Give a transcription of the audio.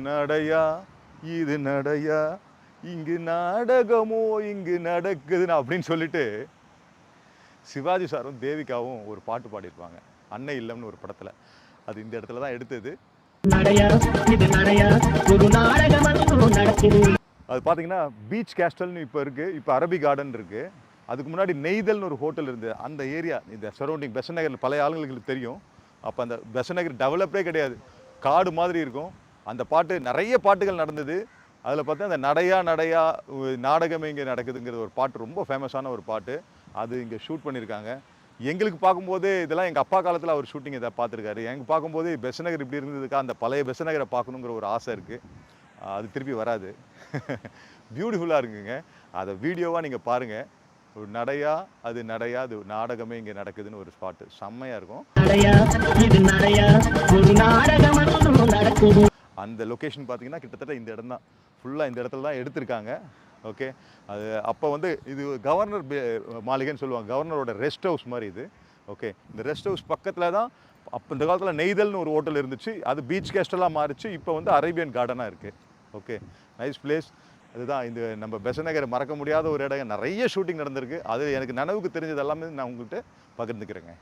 நடையா இது நடையா இங்கு நாடகமோ இங்கு நடக்குதுன்னு அப்படின்னு சொல்லிட்டு சிவாஜி சாரும் தேவிகாவும் ஒரு பாட்டு பாடியிருப்பாங்க அன்னை இல்லம்னு ஒரு படத்தில். அது இந்த இடத்துல தான் எடுத்தது. அது பார்த்தீங்கன்னா பீச் கேஸ்டல்னு இப்போ இருக்குது, இப்போ அரபி கார்டன் இருக்குது. அதுக்கு முன்னாடி நெய்தல்னு ஒரு ஹோட்டல் இருந்தது. அந்த ஏரியா இந்த சரௌண்டிங் பெசன்ட் நகரில் பழைய ஆளுங்களுக்கு தெரியும். அப்போ அந்த பெசன்ட் நகர் டெவலப்பே கிடையாது, காடு மாதிரி இருக்கும். அந்த பாட்டு நிறைய பாட்டுகள் நடந்தது. அதில் பார்த்தா அந்த நடையா நடையா நாடகமே இங்கே நடக்குதுங்கிறது ஒரு பாட்டு, ரொம்ப ஃபேமஸான ஒரு பாட்டு. அது இங்கே ஷூட் பண்ணியிருக்காங்க. எங்களுக்கு பார்க்கும்போது இதெல்லாம் எங்கள் அப்பா காலத்தில் அவர் ஷூட்டிங் இதை பார்த்துருக்காரு. எனக்கு பார்க்கும்போது பெசன்ட் நகர் இப்படி இருந்ததுக்கா அந்த பழைய பெசன்ட் நகரை பார்க்கணுங்கிற ஒரு ஆசை இருக்குது. அது திருப்பி வராது. பியூட்டிஃபுல்லாக இருக்குங்க. அதை வீடியோவாக நீங்கள் பாருங்கள். ஒரு நடையா அது நடையா அது நாடகமே இங்கே நடக்குதுன்னு ஒரு ஸ்பாட்டு செம்மையாக இருக்கும். அந்த லொக்கேஷன் பார்த்தீங்கன்னா கிட்டத்தட்ட இந்த இடம் தான், ஃபுல்லாக இந்த இடத்துல தான் எடுத்திருக்காங்க. ஓகே, அது அப்போ வந்து இது கவர்னர் மாளிகைன்னு சொல்லுவாங்க, கவர்னரோட ரெஸ்ட் ஹவுஸ் மாதிரி இது. ஓகே, இந்த ரெஸ்ட் ஹவுஸ் பக்கத்தில் தான் அப்போ இந்த காலத்தில் நெய்தல்னு ஒரு ஹோட்டல் இருந்துச்சு. அது பீச் கேஸ்டலாக மாறிச்சு. இப்போ வந்து அரேபியன் கார்டனாக இருக்குது. Okay, nice place. அதுதான் இந்த நம்ம பெசன்ட் நகரை மறக்க முடியாத ஒரு இடம். நிறைய ஷூட்டிங் நடந்திருக்கு. அது எனக்கு நனவுக்கு தெரிஞ்சது எல்லாமே நான் உங்கள்கிட்ட பகிர்ந்துக்கிறேங்க.